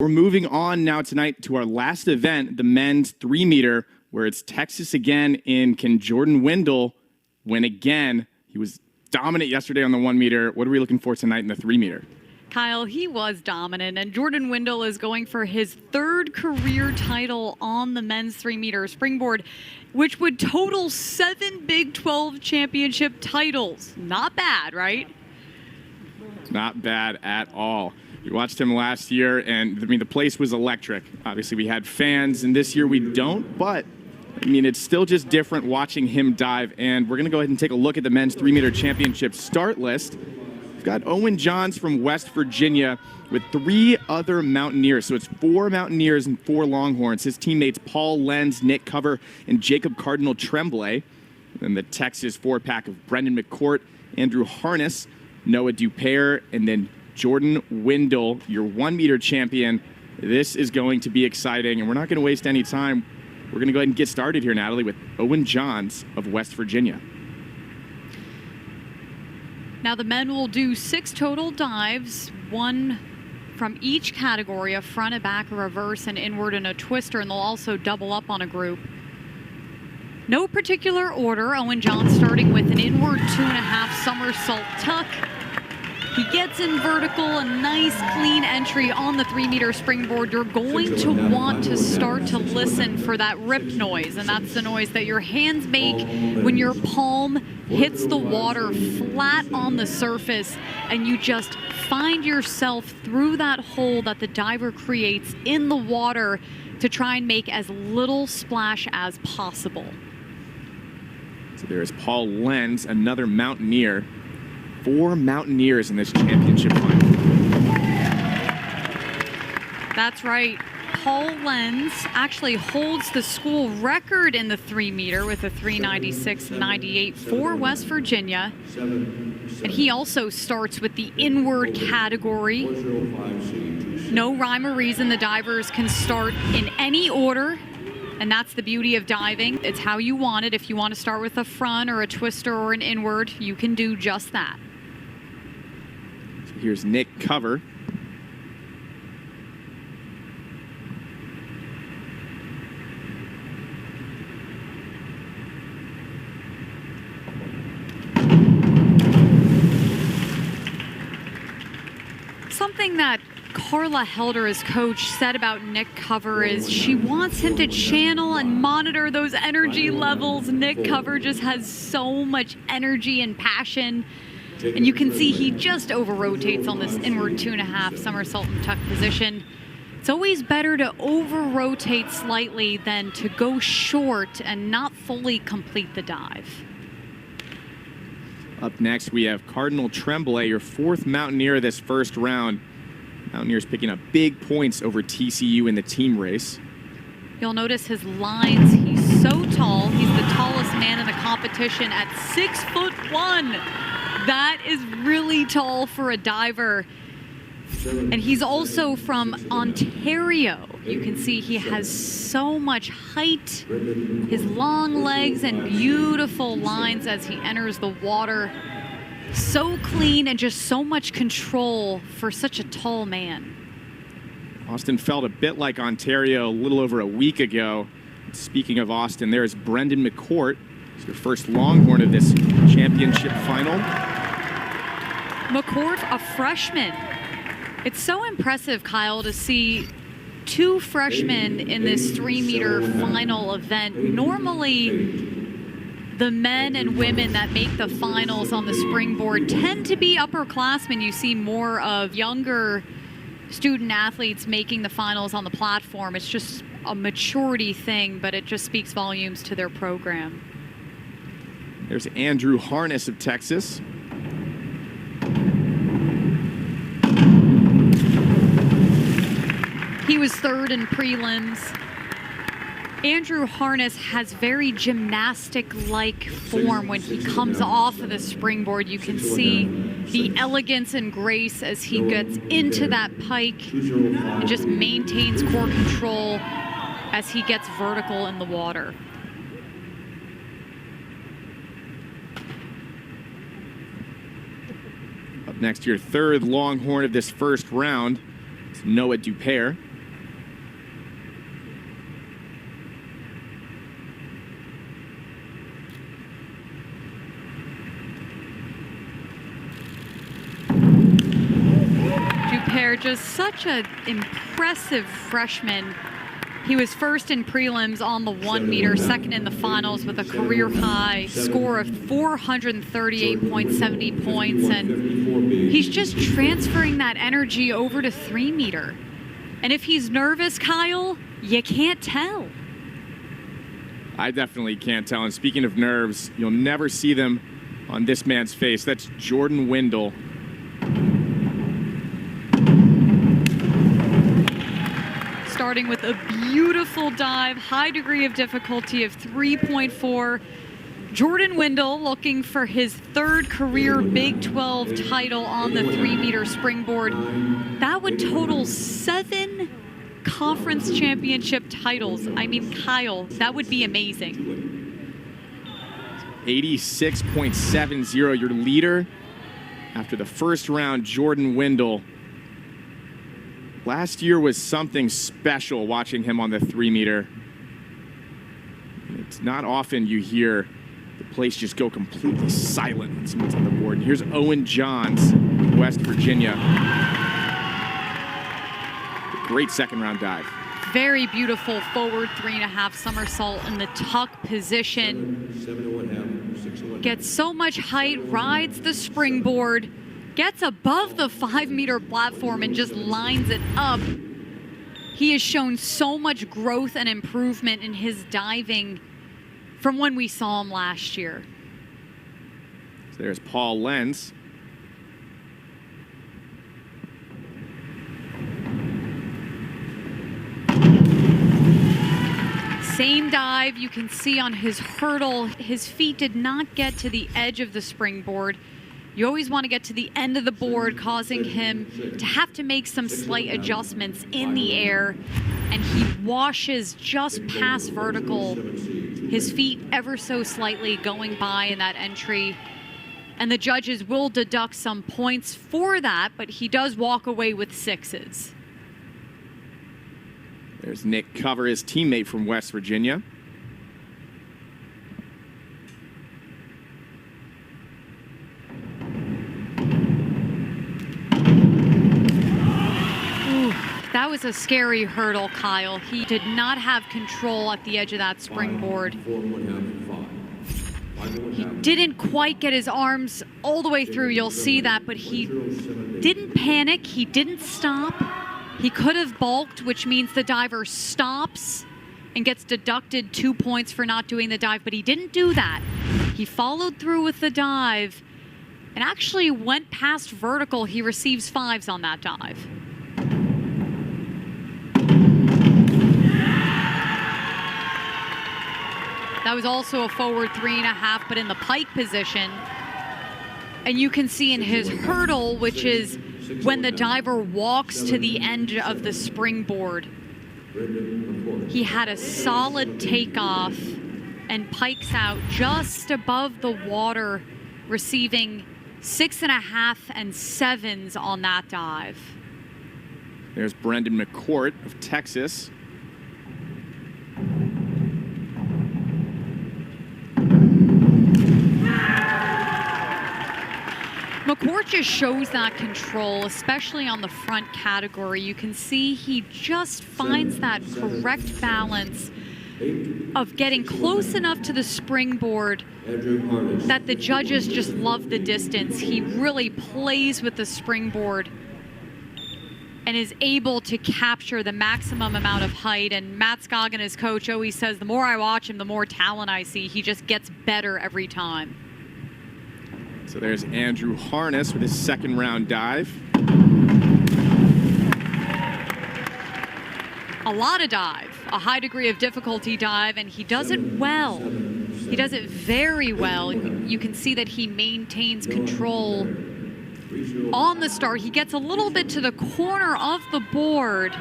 We're moving on now tonight to our last event, the men's 3-meter, where it's Texas again. Can Jordan Windall win again? He was dominant yesterday on the 1-meter. What are we looking for tonight in the 3-meter? Kyle, he was dominant, and Jordan Windall is going for his 3rd career title on the men's 3-meter springboard, which would total 7 Big 12 championship titles. Not bad, right? Not bad at all. We watched him last year, and I mean, the place was electric. Obviously, we had fans, and this year we don't, but I mean, it's still just different watching him dive. And we're going to go ahead and take a look at the men's 3-meter championship start list. We've got Owen Johns from West Virginia with 3 other Mountaineers. So it's 4 Mountaineers and 4 Longhorns. His teammates Paul Lenz, Nick Cover, and Jacob Cardinal Tremblay. And the Texas 4-pack of Brendan Mccourt, Andrew Harness, Noah Duper, and then Jordan Windall, your 1-meter champion. This is going to be exciting, and we're not going to waste any time. We're going to go ahead and get started here, Natalie, with Owen Johns of West Virginia. Now the men will do 6 total dives, 1 from each category, a front, a back, a reverse, an inward, and a twister, and they'll also double up on a group. No particular order. Owen Johns starting with an inward 2.5 somersault tuck. He gets in vertical, a nice clean entry on the 3-meter springboard. You're going to want to start to listen for that rip noise, and that's the noise that your hands make when your palm hits the water flat on the surface, and you just find yourself through that hole that the diver creates in the water to try and make as little splash as possible. So there's Paul Lenz, another Mountaineer. 4 Mountaineers in this championship final. That's right. Paul Lenz actually holds the school record in the 3-meter with a 396.98 for West Virginia. And he also starts with the inward category. No rhyme or reason. The divers can start in any order. And that's the beauty of diving. It's how you want it. If you want to start with a front or a twister or an inward, you can do just that. So here's Nick Cover. Something that Carla Helder, his coach, said about Nick Cover is she wants him to channel and monitor those energy levels. Nick Cover just has so much energy and passion. And you can see he just over-rotates on this inward 2.5 somersault and tuck position. It's always better to over-rotate slightly than to go short and not fully complete the dive. Up next, we have Cardinal Tremblay, your 4th Mountaineer this first round. Mountaineers picking up big points over TCU in the team race. You'll notice his lines. He's so tall. He's the tallest man in the competition at 6'1". That is really tall for a diver. And he's also from Ontario. You can see he has so much height, his long legs and beautiful lines as he enters the water. So clean and just so much control for such a tall man. Austin felt a bit like Ontario a little over a week ago. Speaking of Austin, there's Brendan Mccourt. He's your first Longhorn of this championship final. Mccord, a freshman. It's so impressive, Kyle, to see 2 freshmen in this 3-meter final event. Normally, the men and women that make the finals on the springboard tend to be upperclassmen. You see more of younger student athletes making the finals on the platform. It's just a maturity thing, but it just speaks volumes to their program. There's Andrew Harness of Texas. He was 3rd in prelims. Andrew Harness has very gymnastic-like form when he comes off of the springboard. You can see the elegance and grace as he gets into that pike and just maintains core control as he gets vertical in the water. Up next, your 3rd Longhorn of this first round. It's Noah Duper. just such an impressive freshman. He was first in prelims on the 1 meter, second in the finals with a career high score of 438.70 points. And he's just transferring that energy over to 3 meter. And if he's nervous, Kyle, you can't tell. I definitely can't tell. And speaking of nerves, you'll never see them on this man's face. That's Jordan Windall. Starting with a beautiful dive, high degree of difficulty of 3.4. Jordan Windall looking for his 3rd career Big 12 title on the 3 meter springboard. That would total 7 conference championship titles. I mean, Kyle, that would be amazing. 86.70, your leader after the first round, Jordan Windall. Last year was something special watching him on the 3 meter. It's not often you hear the place just go completely silent when someone's on the board. And here's Owen Johns, West Virginia. Great second round dive. Very beautiful forward 3.5 somersault in the tuck position. 7.5, gets so much height, rides the springboard, gets above the 5 meter platform and just lines it up. He has shown so much growth and improvement in his diving from when we saw him last year. So there's Paul Lenz. Same dive you can see on his hurdle. His feet did not get to the edge of the springboard. You always want to get to the end of the board, causing him to have to make some slight adjustments in the air. And he washes just past vertical, his feet ever so slightly going by in that entry. And the judges will deduct some points for that, but he does walk away with 6s. There's Nick Cover, his teammate from West Virginia. That was a scary hurdle, Kyle. He did not have control at the edge of that springboard. He didn't quite get his arms all the way through, you'll see that, but he didn't panic, he didn't stop. He could have balked, which means the diver stops and gets deducted 2 points for not doing the dive, but he didn't do that. He followed through with the dive and actually went past vertical. He receives 5s on that dive. That was also a forward 3.5, but in the pike position. And you can see in his hurdle, which is when the diver walks to the end of the springboard, he had a solid takeoff and pikes out just above the water, receiving 6.5 and 7s on that dive. There's Brendan Mccourt of Texas. Mccourt just shows that control, especially on the front category. You can see he just finds that correct balance of getting close enough to the springboard that the judges just love the distance. He really plays with the springboard and is able to capture the maximum amount of height. And Matt Scoggin, his coach, always says, the more I watch him, the more talent I see. He just gets better every time. So there's Andrew Harness with his second round dive. A lot of dive, a high degree of difficulty dive, and he does it well. He does it very well. You can see that he maintains control on the start. He gets a little bit to the corner of the board,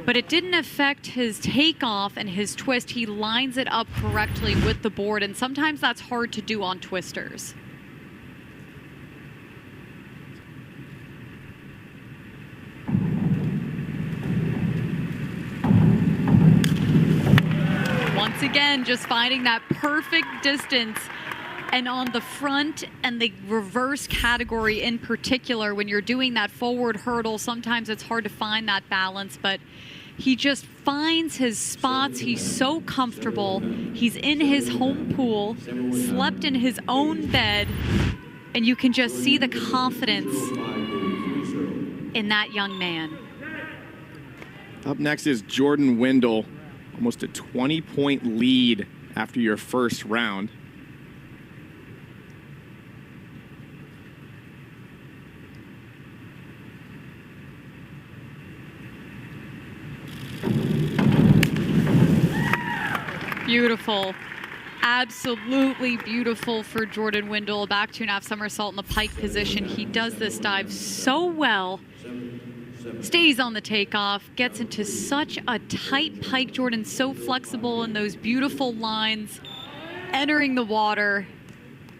but it didn't affect his takeoff and his twist. He lines it up correctly with the board, and sometimes that's hard to do on twisters. Once again, just finding that perfect distance And on the front and the reverse category in particular, when you're doing that forward hurdle, sometimes it's hard to find that balance, but he just finds his spots. He's so comfortable. He's in his home pool, slept in his own bed, and you can just see the confidence in that young man. Up next is Jordan Windall, almost a 20-point lead after your first round. Beautiful. Absolutely beautiful for Jordan Windall. Back 2.5 somersault in the pike position. He does this dive so well. Stays on the takeoff, gets into such a tight pike. Jordan's so flexible in those beautiful lines, entering the water,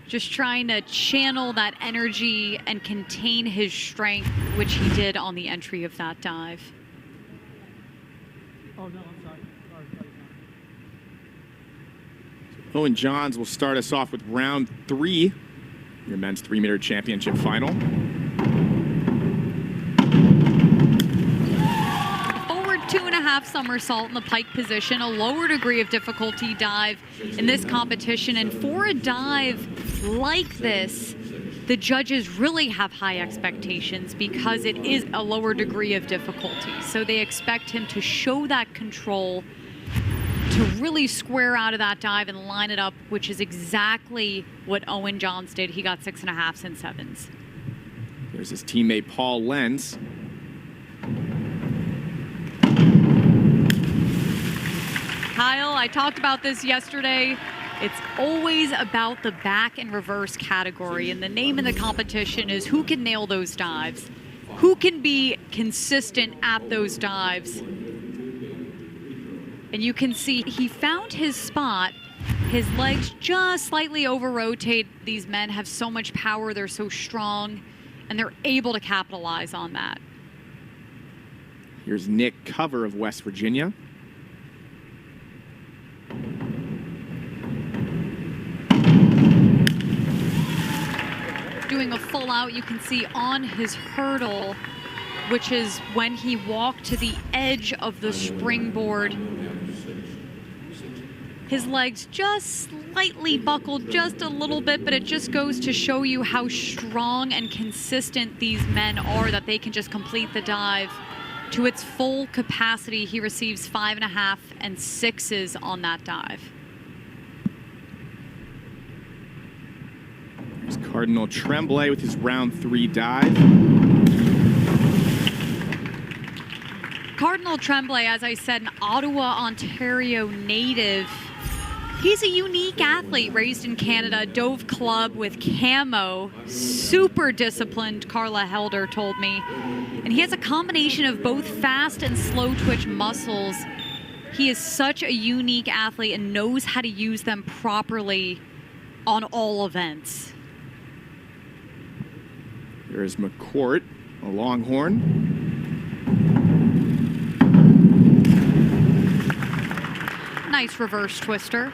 just trying to channel that energy and contain his strength, which he did on the entry of that dive. Oh, no, I'm sorry. Owen Johns will start us off with round 3, your men's 3-meter championship final. Forward 2.5 somersault in the pike position, a lower degree of difficulty dive in this competition. And for a dive like this, the judges really have high expectations because it is a lower degree of difficulty. So they expect him to show that control, to really square out of that dive and line it up, which is exactly what Owen Johns did. He got 6.5s and 7s. There's his teammate Paul Lenz. Kyle, I talked about this yesterday. It's always about the back and reverse category, and the name of the competition is who can nail those dives, who can be consistent at those dives. And you can see he found his spot. His legs just slightly over-rotate. These men have so much power, they're so strong, and they're able to capitalize on that. Here's Nick Cover of West Virginia. Doing a full out, you can see on his hurdle, which is when he walked to the edge of the springboard. His legs just slightly buckled just a little bit, but it just goes to show you how strong and consistent these men are, that they can just complete the dive to its full capacity. He receives 5.5 and 6s on that dive. There's Cardinal Tremblay with his round 3 dive. Cardinal Tremblay, as I said, an Ottawa, Ontario native. He's a unique athlete, raised in Canada, dove club with camo, super disciplined, Carla Helder told me. And he has a combination of both fast and slow twitch muscles. He is such a unique athlete and knows how to use them properly on all events. There's Mccourt, a longhorn. Nice reverse twister.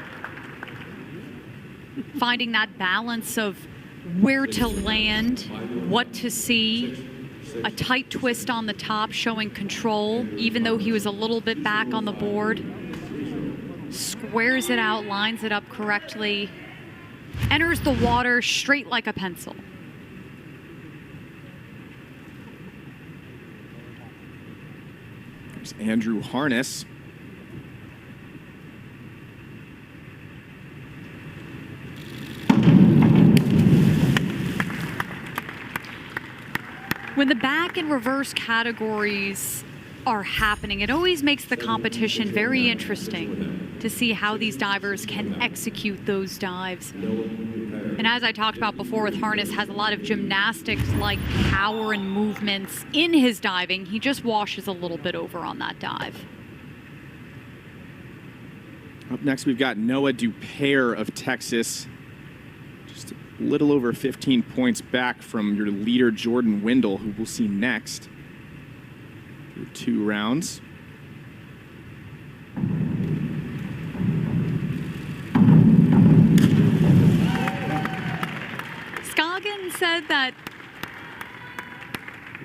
Finding that balance of where to land, what to see. A tight twist on the top showing control, even though he was a little bit back on the board. Squares it out, lines it up correctly. Enters the water straight like a pencil. There's Andrew Harness. When the back and reverse categories are happening, it always makes the competition very interesting to see how these divers can execute those dives. And as I talked about before with Harness, has a lot of gymnastics-like power and movements in his diving. He just washes a little bit over on that dive. Up next, we've got Noah Duper of Texas. Just a little over 15 points back from your leader, Jordan Windall, who we'll see next through 2 rounds. said that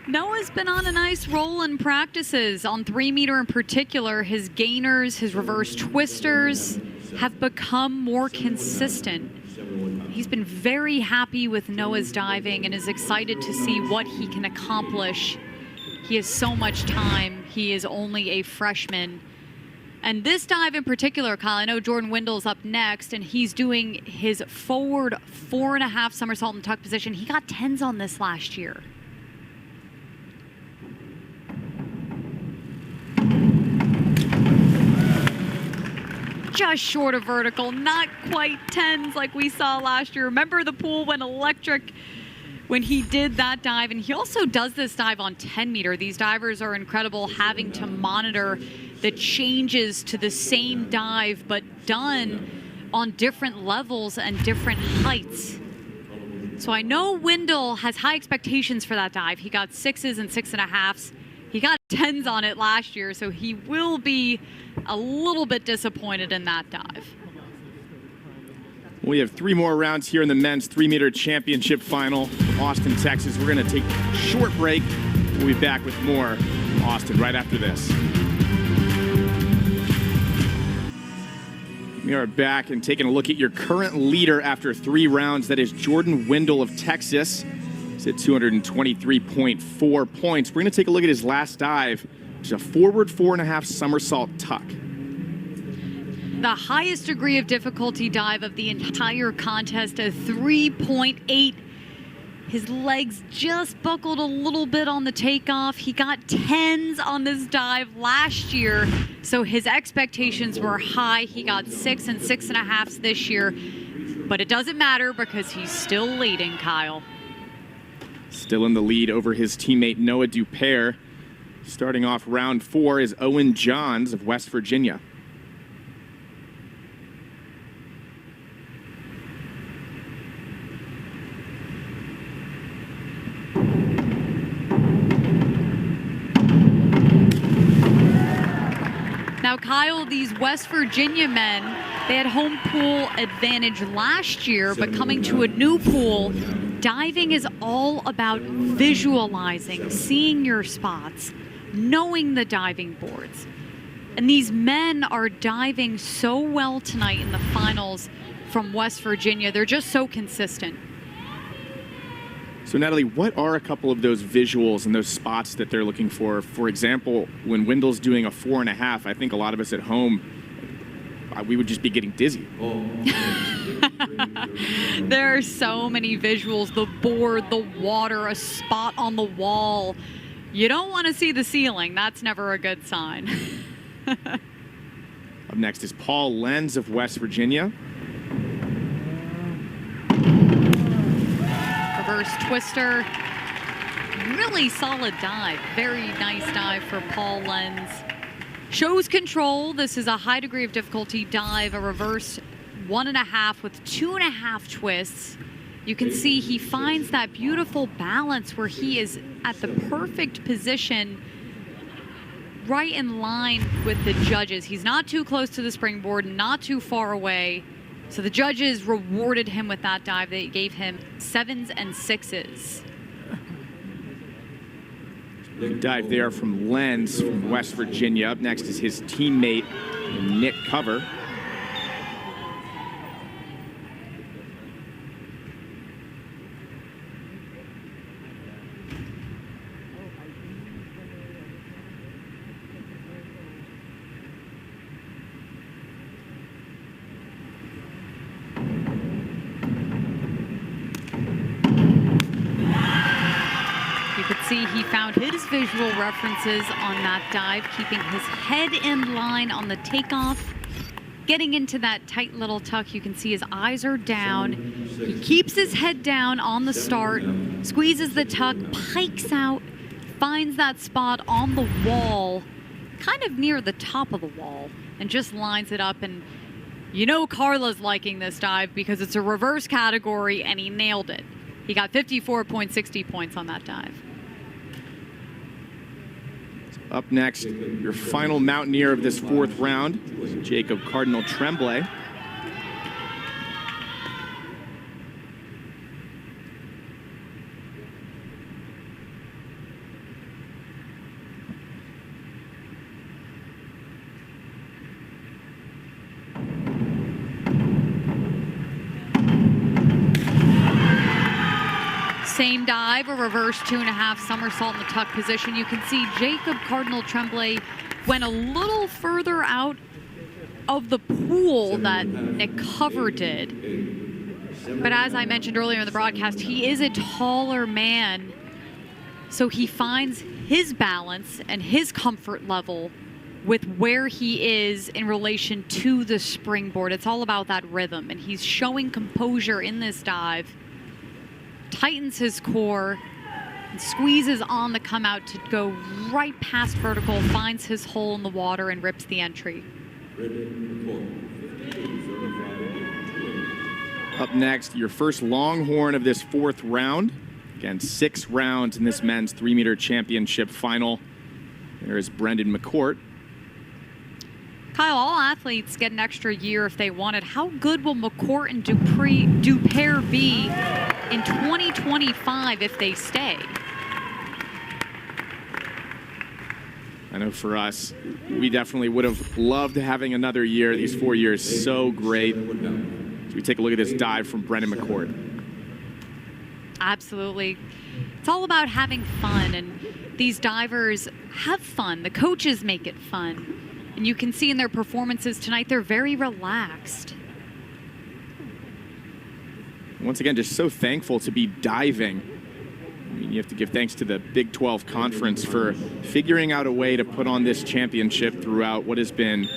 Noah's been on a nice roll in practices. On 3-meter in particular, his gainers, his reverse twisters have become more consistent. He's been very happy with Noah's diving and is excited to see what he can accomplish. He has so much time. He is only a freshman. And this dive in particular, Kyle, I know Jordan Windall's up next, and he's doing his forward 4.5 somersault and tuck position. He got 10s on this last year. Just short of vertical, not quite 10s like we saw last year. Remember, the pool went electric when he did that dive, and he also does this dive on 10-meter. These divers are incredible, having to monitor the changes to the same dive, but done on different levels and different heights. So I know Wendell has high expectations for that dive. He got 6s and 6.5s. He got 10s on it last year, so he will be a little bit disappointed in that dive. We have 3 more rounds here in the men's 3-meter championship final, Austin, Texas. We're going to take a short break. We'll be back with more Austin right after this. We are back and taking a look at your current leader after 3 rounds. That is Jordan Windall of Texas. He's at 223.4 points. We're going to take a look at his last dive, which is a forward 4.5 somersault tuck. The highest degree of difficulty dive of the entire contest, a 3.8. His legs just buckled a little bit on the takeoff. He got 10s on this dive last year, so his expectations were high. He got 6 and 6.5s this year, but it doesn't matter because he's still leading, Kyle. Still in the lead over his teammate Noah Duper. Starting off round 4 is Owen Johns of West Virginia. Now, Kyle, these West Virginia men, they had home pool advantage last year, but coming to a new pool, diving is all about visualizing, seeing your spots, knowing the diving boards. And these men are diving so well tonight in the finals from West Virginia. They're just so consistent. So, Natalie, what are a couple of those visuals and those spots that they're looking for? For example, when Wendell's doing a 4.5, I think a lot of us at home, we would just be getting dizzy. There are so many visuals, the board, the water, a spot on the wall. You don't want to see the ceiling. That's never a good sign. Up next is Paul Lenz of West Virginia. Reverse twister. Really solid dive. Very nice dive for Paul Lenz. Shows control. This is a high degree of difficulty dive, a reverse 1.5 with 2.5 twists. You can see he finds that beautiful balance where he is at the perfect position, right in line with the judges. He's not too close to the springboard, not too far away. So the judges rewarded him with that dive. They gave him 7s and 6s. Good dive there from Lenz from West Virginia. Up next is his teammate, Nick Cover. See, he found his visual references on that dive, keeping his head in line on the takeoff. Getting into that tight little tuck, you can see his eyes are down. He keeps his head down on the start, squeezes the tuck, pikes out, finds that spot on the wall, kind of near the top of the wall, and just lines it up. And you know Carla's liking this dive because it's a reverse category, and he nailed it. He got 54.60 points on that dive. Up next, your final mountaineer of this 4th round, Jacob Cardinal Tremblay. Same dive, a reverse 2.5 somersault in the tuck position. You can see Jacob Cardinal Tremblay went a little further out of the pool that Mccourt did. But as I mentioned earlier in the broadcast, he is a taller man, so he finds his balance and his comfort level with where he is in relation to the springboard. It's all about that rhythm, and he's showing composure in this dive. Tightens his core, and squeezes on the come out to go right past vertical, finds his hole in the water, and rips the entry. Up next, your first longhorn of this 4th round. Again, 6 rounds in this men's 3-meter championship final. There is Brendan Mccourt. Kyle, all athletes get an extra year if they want it. How good will Mccourt and Duper be in 2025 if they stay? I know for us, we definitely would have loved having another year. These 4 years, so great. As we take a look at this dive from Brendan Mccord. Absolutely. It's all about having fun, and these divers have fun. The coaches make it fun. And you can see in their performances tonight, they're very relaxed. Once again, just so thankful to be diving. I mean, you have to give thanks to the Big 12 Conference for figuring out a way to put on this championship throughout what has been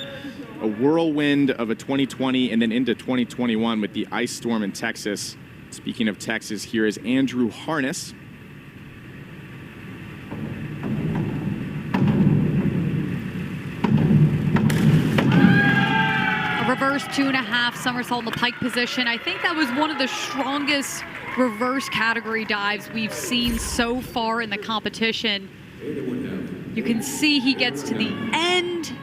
a whirlwind of a 2020 and then into 2021 with the ice storm in Texas. Speaking of Texas, here is Andrew Harness. Reverse 2.5 somersault in the pike position. I think that was one of the strongest reverse category dives we've seen so far in the competition. You can see he gets to the end,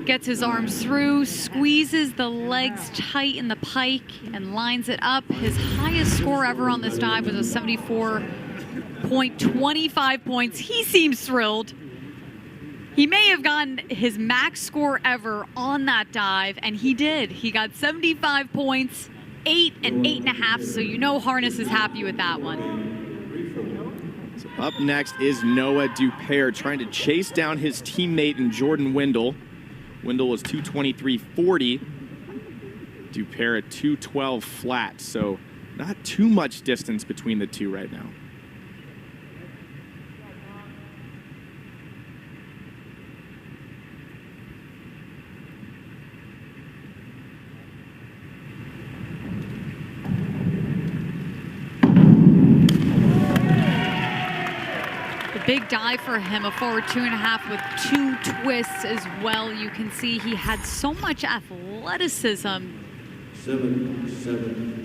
gets his arms through, squeezes the legs tight in the pike, and lines it up. His highest score ever on this dive was a 74.25 points. He seems thrilled. He may have gotten his max score ever on that dive, and he did. He got 75 points, 8 and 8.5, so you know Harness is happy with that one. So up next is Noah Duper trying to chase down his teammate in Jordan Windall. Windall was 223.40. Duper at 212 flat, so not too much distance between the two right now. Big dive for him, a forward 2.5 with 2 twists as well. You can see he had so much athleticism.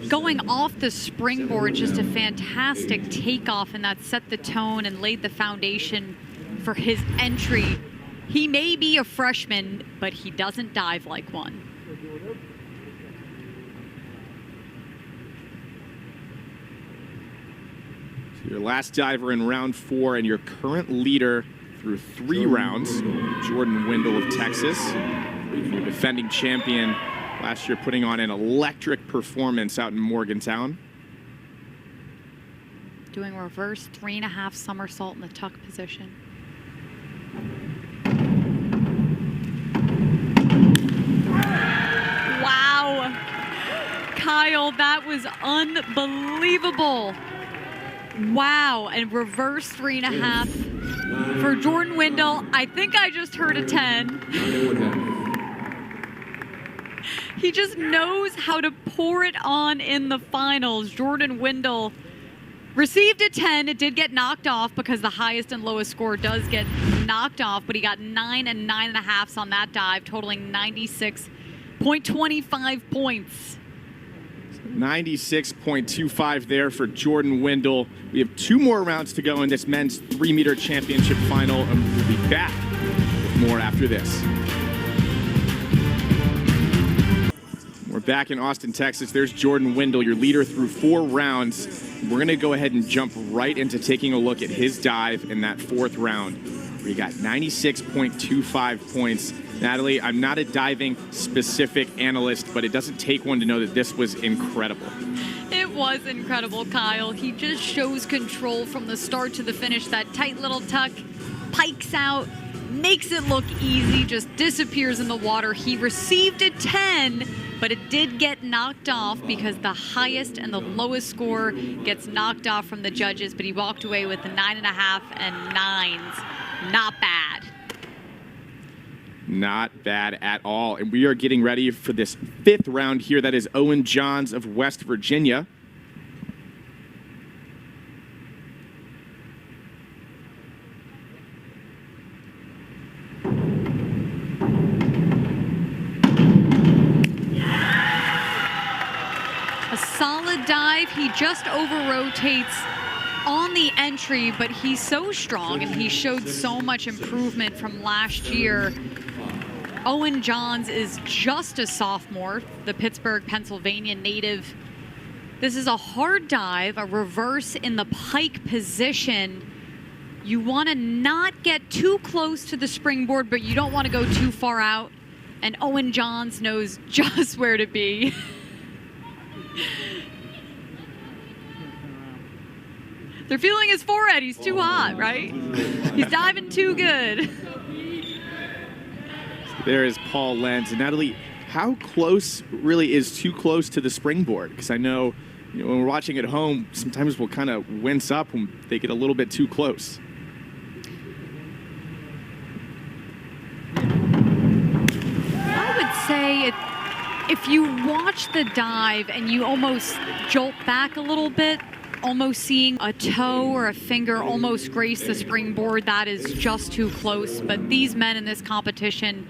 Going off the springboard, just a fantastic takeoff, and that set the tone and laid the foundation for his entry. He may be a freshman, but he doesn't dive like one. Your last diver in round 4 and your current leader through 3 rounds, Jordan Windall of Texas, your defending champion last year, putting on an electric performance out in Morgantown. Doing a reverse 3.5 somersault in the tuck position. Wow. Kyle, that was unbelievable. Wow, and reverse 3.5 for Jordan Windall. I think I just heard a 10. He just knows how to pour it on in the finals. Jordan Windall received a 10. It did get knocked off because the highest and lowest score does get knocked off, but he got 9 and 9.5 on that dive, totaling 96.25 points. 96.25 there for Jordan Windall. We have 2 more rounds to go in this men's 3-meter championship final, and we'll be back with more after this. We're back in Austin, Texas. There's Jordan Windall, your leader through 4 rounds. We're going to go ahead and jump right into taking a look at his dive in that 4th round, where he got 96.25 points. Natalie, I'm not a diving specific analyst, but it doesn't take one to know that this was incredible. It was incredible, Kyle. He just shows control from the start to the finish. That tight little tuck, pikes out, makes it look easy, just disappears in the water. He received a 10, but it did get knocked off because the highest and the lowest score gets knocked off from the judges, but he walked away with the 9.5 and 9s. Not bad. Not bad at all. And we are getting ready for this 5th round here. That is Owen Johns of West Virginia. A solid dive. He just over-rotates on the entry, but he's so strong and he showed so much improvement from last year. Owen Johns is just a sophomore, the Pittsburgh, Pennsylvania native. This is a hard dive, a reverse in the pike position. You want to not get too close to the springboard, but you don't want to go too far out. And Owen Johns knows just where to be. They're feeling his forehead. He's too hot, right? He's diving too good. There is Paul Lenz. And Natalie, how close really is too close to the springboard? Because I know, when we're watching at home, sometimes we'll kind of wince up when they get a little bit too close. I would say if you watch the dive and you almost jolt back a little bit, almost seeing a toe or a finger almost grace the springboard, that is just too close. But these men in this competition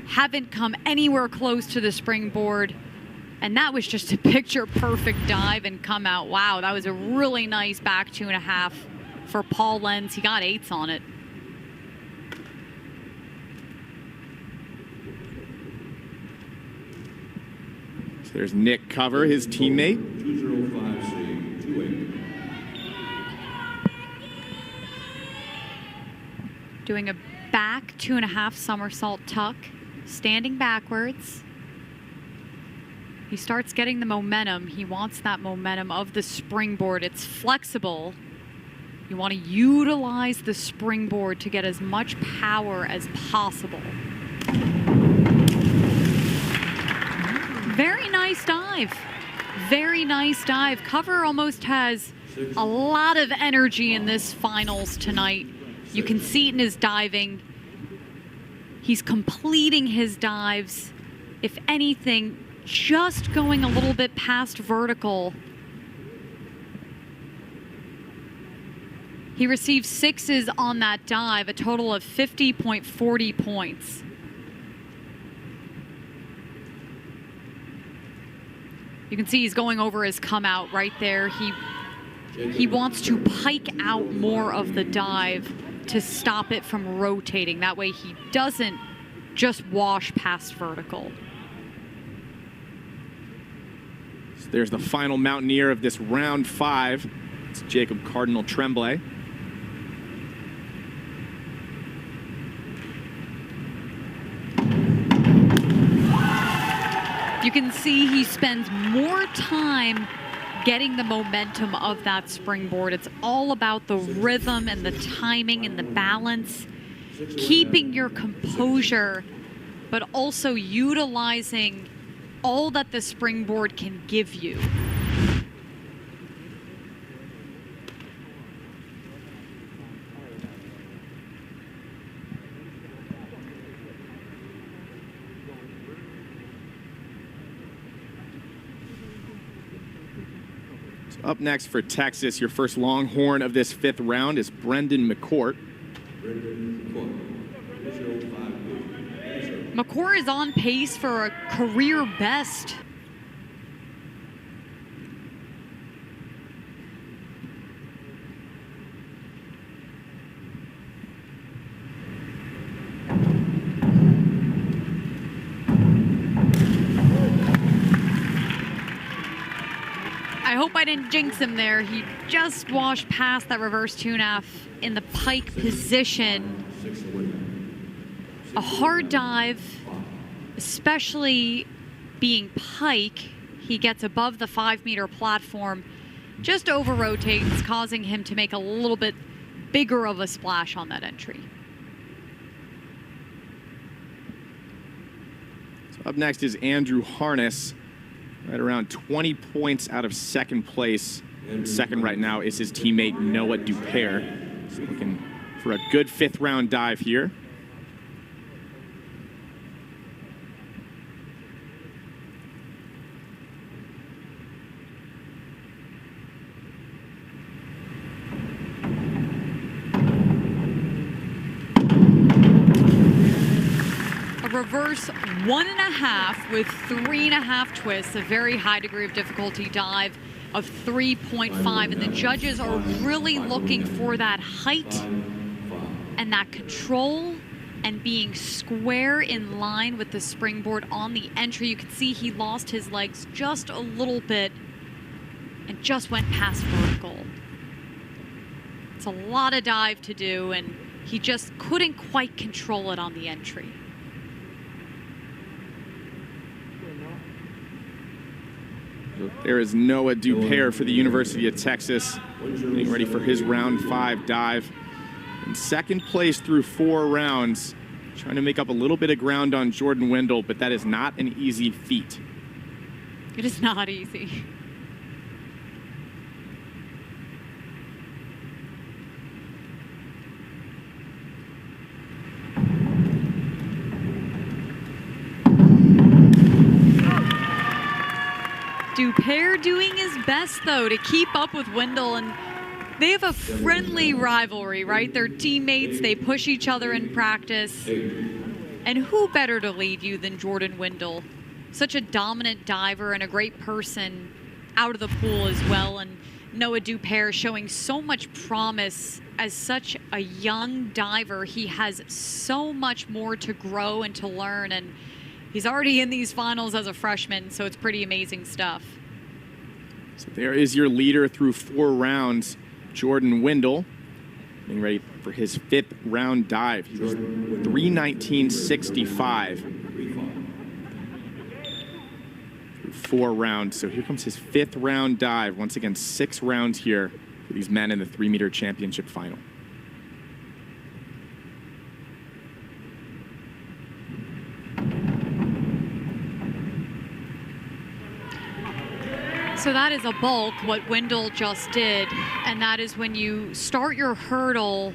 haven't come anywhere close to the springboard, and that was just a picture perfect dive and come out. Wow, that was a really nice back 2.5 for Paul Lenz. He got 8s on it. So there's Nick Cover, his teammate. Doing a back 2.5 somersault tuck, standing backwards. He starts getting the momentum. He wants that momentum of the springboard. It's flexible. You want to utilize the springboard to get as much power as possible. Very nice dive. Very nice dive. Cover almost has a lot of energy in this finals tonight. You can see it in his diving. He's completing his dives. If anything, just going a little bit past vertical. He received 6s on that dive, a total of 50.40 points. You can see he's going over his come out right there. He wants to pike out more of the dive to stop it from rotating. That way he doesn't just wash past vertical. So there's the final mountaineer of this round 5. It's Jacob Cardinal Tremblay. You can see he spends more time getting the momentum of that springboard. It's all about the rhythm and the timing and the balance, keeping your composure, but also utilizing all that the springboard can give you. Up next for Texas, your first Longhorn of this 5th round is Brendan Mccourt. Mccord is on pace for a career best. I hope I didn't jinx him there. He just washed past that reverse 2.5 in the pike position. A hard dive, especially being pike. he gets above the 5-meter platform, just over rotates, causing him to make a little bit bigger of a splash on that entry. So up next is Andrew Harness, right around 20 points out of second place. Second right now is his teammate Noah Duper. So looking for a good 5th round dive here. Reverse 1.5 with 3.5 twists, a very high degree of difficulty dive of 3.5, and the judges are really looking for that height and that control and being square in line with the springboard on the entry. You can see he lost his legs just a little bit and just went past vertical. It's a lot of dive to do, and he just couldn't quite control it on the entry. There is Noah Duper for the University of Texas, getting ready for his round 5 dive. In second place through 4 rounds, trying to make up a little bit of ground on Jordan Windall, but that is not an easy feat. It is not easy. Duper doing his best, though, to keep up with Wendell, and they have a friendly rivalry, right? They're teammates, they push each other in practice. And who better to lead you than Jordan Windall? Such a dominant diver and a great person out of the pool as well. And Noah Duper showing so much promise as such a young diver. He has so much more to grow and to learn, and he's already in these finals as a freshman, so it's pretty amazing stuff. So there is your leader through 4 rounds, Jordan Windall, getting ready for his 5th round dive. He was 3:19.65 through 4 rounds. So here comes his 5th round dive. Once again, 6 rounds here for these men in the 3-meter championship final. So that is a bulk, what Wendell just did, and that is when you start your hurdle,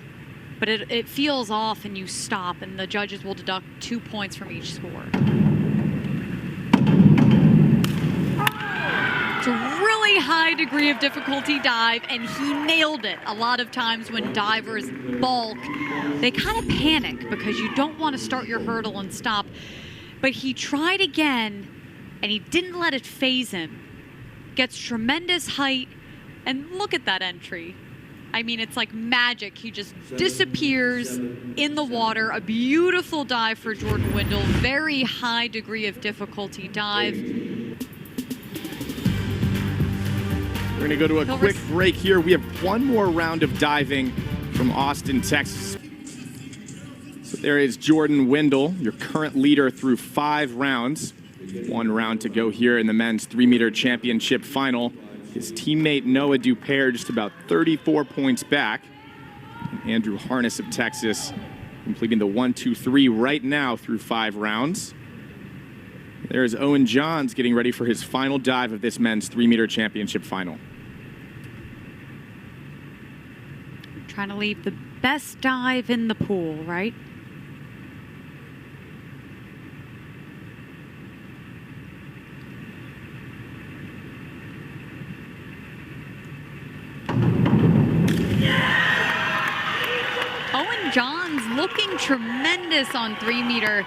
but it feels off and you stop, and the judges will deduct 2 points from each score. It's a really high degree of difficulty dive, and he nailed it. A lot of times when divers bulk, they kind of panic because you don't want to start your hurdle and stop. But he tried again, and he didn't let it faze him. Gets tremendous height, and look at that entry. I mean, it's like magic. He just disappears in the water. A beautiful dive for Jordan Windall. Very high degree of difficulty dive. We're going to go to a quick break here. We have one more round of diving from Austin, Texas. So there is Jordan Windall, your current leader through 5 rounds. 1 round to go here in the men's 3-meter championship final. His teammate Noah Duper just about 34 points back. And Andrew Harness of Texas completing the 1-2-3 right now through 5 rounds. There's Owen Johns getting ready for his final dive of this men's 3-meter championship final. Trying to leave the best dive in the pool, right? Owen Johns looking tremendous on 3-meter,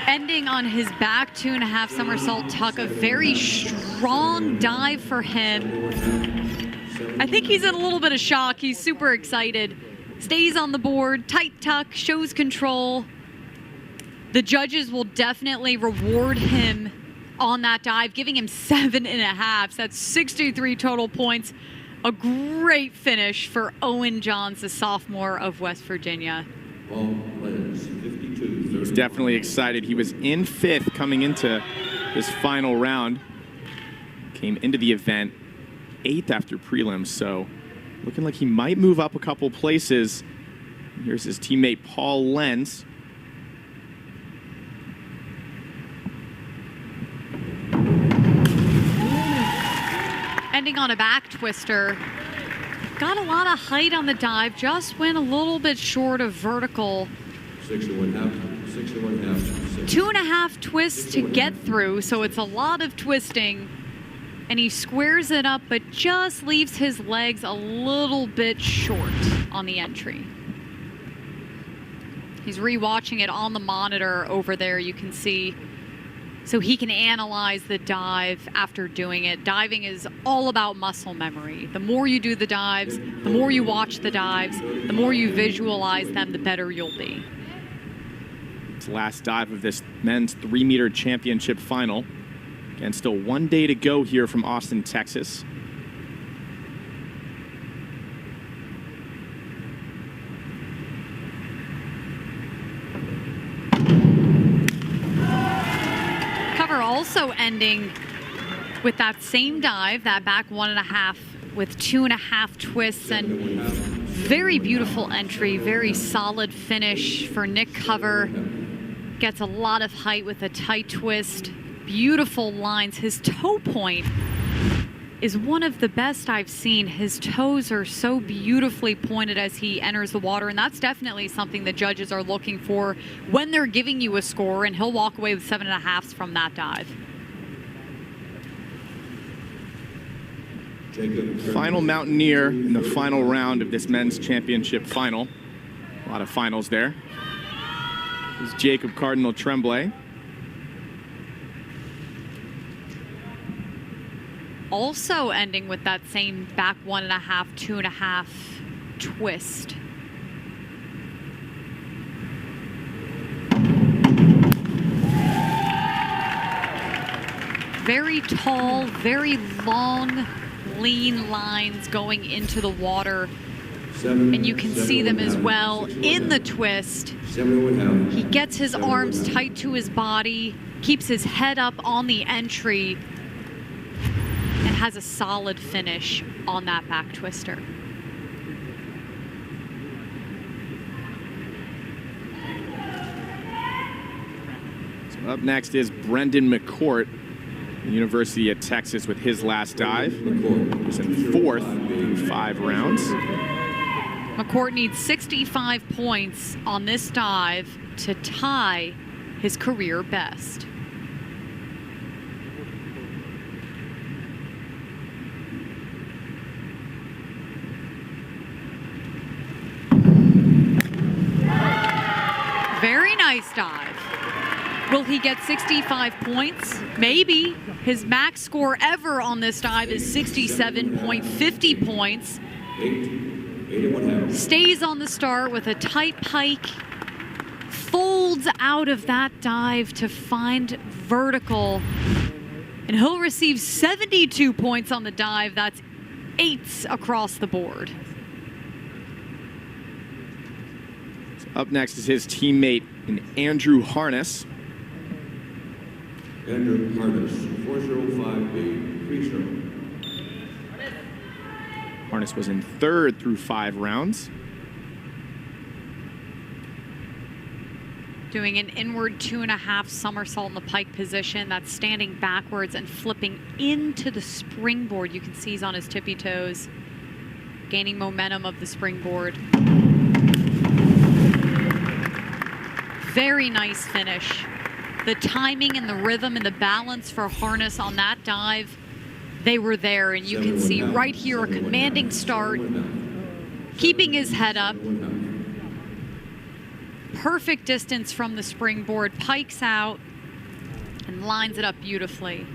ending on his back 2.5 somersault tuck. A very strong dive for him. I think he's in a little bit of shock. He's super excited. Stays on the board, tight tuck, shows control. The judges will definitely reward him on that dive, giving him 7.5. So that's 63 total points. A great finish for Owen Johns, the sophomore of West Virginia. He's definitely excited. He was in 5th coming into this final round. Came into the event 8th after prelims, so looking like he might move up a couple places. Here's his teammate Paul Lenz. Ending on a back twister. Got a lot of height on the dive, just went a little bit short of vertical. 6.5, 6.5. 2.5 twists to get through, so it's a lot of twisting. And he squares it up, but just leaves his legs a little bit short on the entry. He's rewatching it on the monitor over there, you can see. So he can analyze the dive after doing it. Diving is all about muscle memory. The more you do the dives, the more you watch the dives, the more you visualize them, the better you'll be. It's the last dive of this men's 3-meter championship final. Again, still 1 day to go here from Austin, Texas. Also ending with that same dive, that back 1.5 with 2.5 twists, and very beautiful entry, very solid finish for Mccourt. Gets a lot of height with a tight twist, beautiful lines. His toe point is one of the best I've seen. His toes are so beautifully pointed as he enters the water, and that's definitely something the judges are looking for when they're giving you a score, and he'll walk away with 7.5 from that dive. Final mountaineer in the final round of this men's championship final. A lot of finals there. This is Jacob Cardinal Tremblay. Also ending with that same back 1.5, 2.5 twist. Very tall, very long, lean lines going into the water. And you can see them as well in the twist. He gets his arms tight to his body, keeps his head up on the entry, and has a solid finish on that back twister. So up next is Brendan Mccourt, University of Texas, with his last dive. He's in 4th through 5 rounds. Mccourt needs 65 points on this dive to tie his career best. Very nice dive. Will he get 65 points? Maybe. His max score ever on this dive is 67.50 points. Stays on the start with a tight pike. Folds out of that dive to find vertical. And he'll receive 72 points on the dive. That's 8s across the board. Up next is his teammate in Andrew Harness. Andrew Harness, 405B, free throw. Harness was in 3rd through 5 rounds. Doing an inward 2.5 somersault in the pike position. That's standing backwards and flipping into the springboard. You can see he's on his tippy toes, gaining momentum of the springboard. Very nice finish. The timing and the rhythm and the balance for Harness on that dive, they were there, and you can see right here a commanding start, keeping his head up. Perfect distance from the springboard, pikes out, and lines it up beautifully.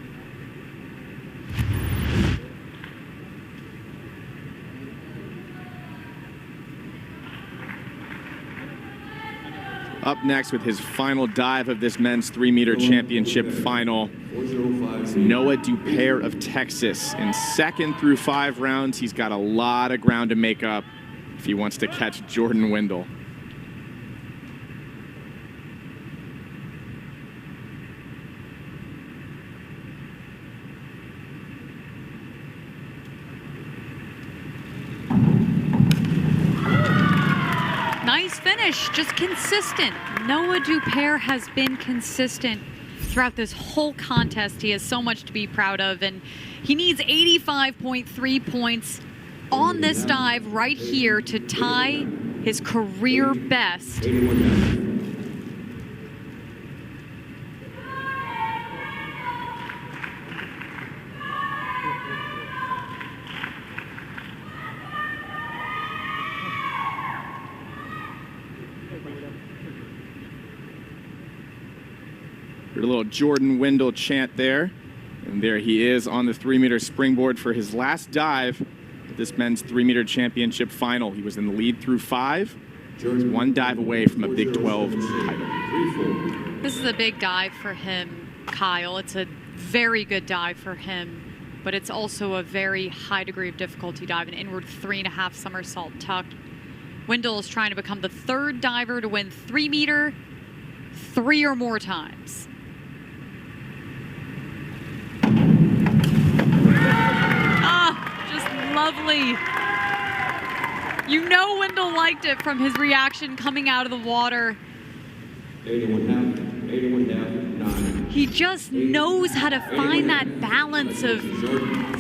Up next with his final dive of this men's 3-meter championship final is Noah Duper of Texas. In 2nd through 5 rounds, he's got a lot of ground to make up if he wants to catch Jordan Windall. Nice finish, just consistent. Noah Duper has been consistent throughout this whole contest. He has so much to be proud of, and he needs 85.3 points on this dive right here to tie his career best. 81 down. Heard a little Jordan Windall chant there. And there he is on the 3-meter springboard for his last dive at this men's 3-meter championship final. He was in the lead through 5. He's one dive away from a Big 12 title. This is a big dive for him, Kyle. It's a very good dive for him, but it's also a very high degree of difficulty dive, an inward 3.5 somersault tucked. Wendell is trying to become the 3rd diver to win 3-meter 3 or more times. Just lovely. You know Wendell liked it from his reaction coming out of the water. 81 down. 81 down. 9. He just knows how to find that balance of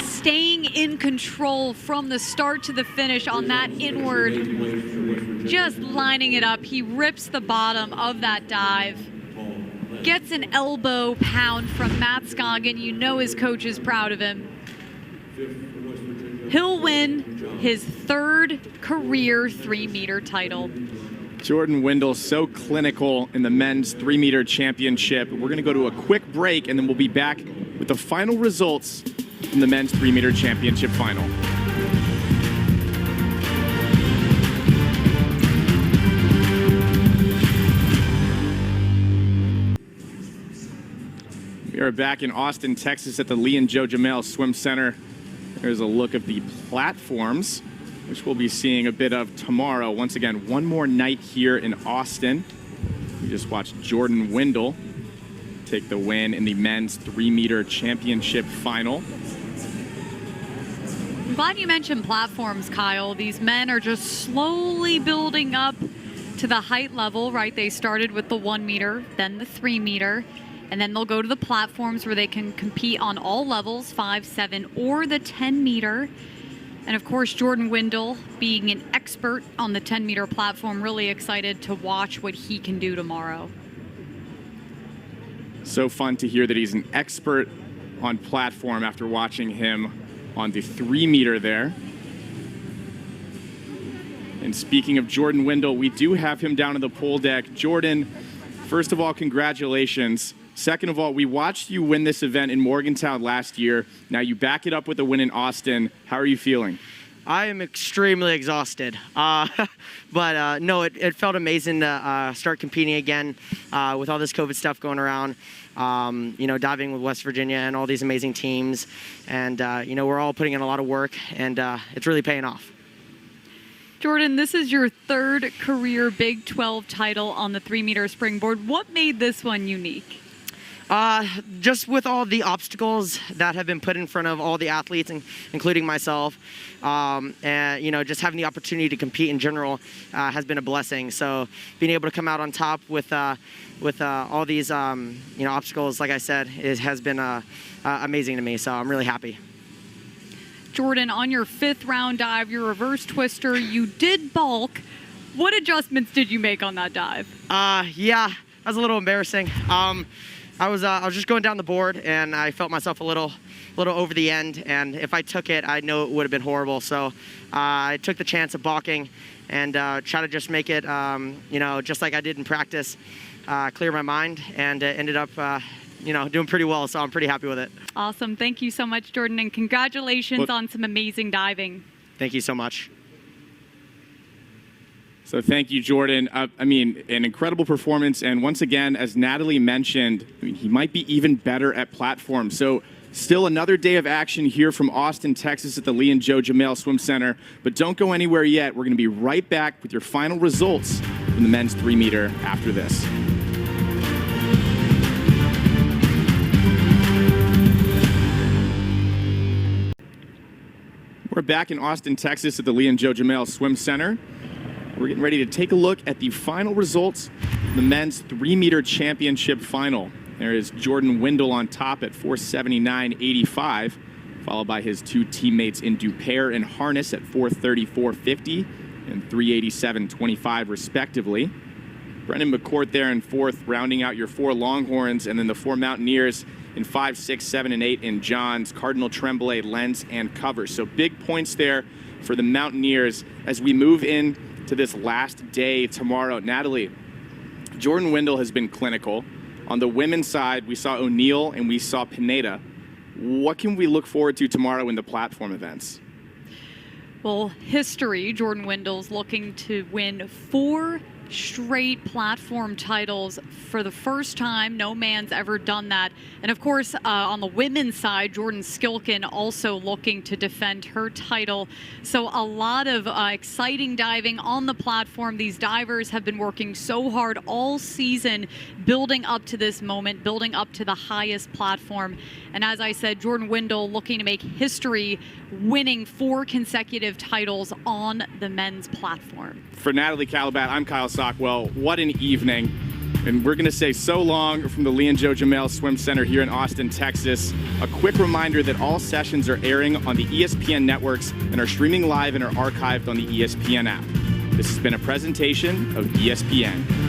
staying in control from the start to the finish on that inward, just lining it up. He rips the bottom of that dive, gets an elbow pound from Matt Scoggin. You know his coach is proud of him. He'll win his 3rd career 3-meter title. Jordan Windall so clinical in the men's 3-meter championship. We're going to go to a quick break, and then we'll be back with the final results from the men's 3-meter championship final. We are back in Austin, Texas at the Lee and Joe Jamel Swim Center. There's a look of the platforms, which we'll be seeing a bit of tomorrow. Once again, one more night here in Austin. We just watched Jordan Windall take the win in the men's 3-meter championship final. I'm glad you mentioned platforms, Kyle. These men are just slowly building up to the height level, right? They started with the 1-meter, then the 3-meter, and then they'll go to the platforms where they can compete on all levels, 5, 7, or the 10-meter. And of course, Jordan Windall, being an expert on the 10-meter platform, really excited to watch what he can do tomorrow. So fun to hear that he's an expert on platform after watching him on the 3-meter there. And speaking of Jordan Windall, we do have him down in the pool deck. Jordan, first of all, congratulations. Second of all, we watched you win this event in Morgantown last year. Now you back it up with a win in Austin. How are you feeling? I am extremely exhausted, but no, it felt amazing to start competing again with all this COVID stuff going around. You know, diving with West Virginia and all these amazing teams, and you know, we're all putting in a lot of work, and it's really paying off. Jordan, this is your 3rd career Big 12 title on the 3-meter springboard. What made this one unique? Just with all the obstacles that have been put in front of all the athletes, including myself, and you know, just having the opportunity to compete in general has been a blessing. So being able to come out on top with all these you know, obstacles, like I said, has been amazing to me. So I'm really happy. Jordan, on your 5th round dive, your reverse twister, you did bulk. What adjustments did you make on that dive? Yeah, that was a little embarrassing. I was just going down the board, and I felt myself a little over the end, and if I took it, I know it would have been horrible. So I took the chance of balking and try to just make it, you know, just like I did in practice, clear my mind, and ended up, you know, doing pretty well. So I'm pretty happy with it. Awesome. Thank you so much, Jordan, and congratulations on some amazing diving. Thank you so much. So thank you, Jordan. I mean, an incredible performance. And once again, as Natalie mentioned, I mean, he might be even better at platform. So still another day of action here from Austin, Texas at the Lee and Joe Jamel Swim Center. But don't go anywhere yet. We're going to be right back with your final results from the men's 3-meter after this. We're back in Austin, Texas at the Lee and Joe Jamel Swim Center. We're getting ready to take a look at the final results of the men's 3-meter championship final. There is Jordan Windall on top at 479.85, followed by his two teammates in Duper and Harness at 434.50 and 387.25 respectively. Brendan Mccourt there in fourth, rounding out your 4 Longhorns, and then the 4 Mountaineers in 5, 6, 7, and 8 in Johns, Cardinal Tremblay, Lenz, and Cover. So big points there for the Mountaineers as we move in to this last day tomorrow. Natalie, Jordan Windall has been clinical. On the women's side, we saw O'Neill and we saw Pineda. What can we look forward to tomorrow in the platform events? Well, history, Jordan Windall's looking to win 4 straight platform titles for the first time. No man's ever done that. And of course, on the women's side, Jordan Skilkin also looking to defend her title. So a lot of exciting diving on the platform. These divers have been working so hard all season, building up to this moment, building up to the highest platform. And as I said, Jordan Windall looking to make history, winning 4 consecutive titles on the men's platform. For Natalie Kalibat, I'm Kyle Sockwell. What an evening. And we're going to say so long from the Lee and Joe Jamel Swim Center here in Austin, Texas. A quick reminder that all sessions are airing on the ESPN networks and are streaming live and are archived on the ESPN app. This has been a presentation of ESPN.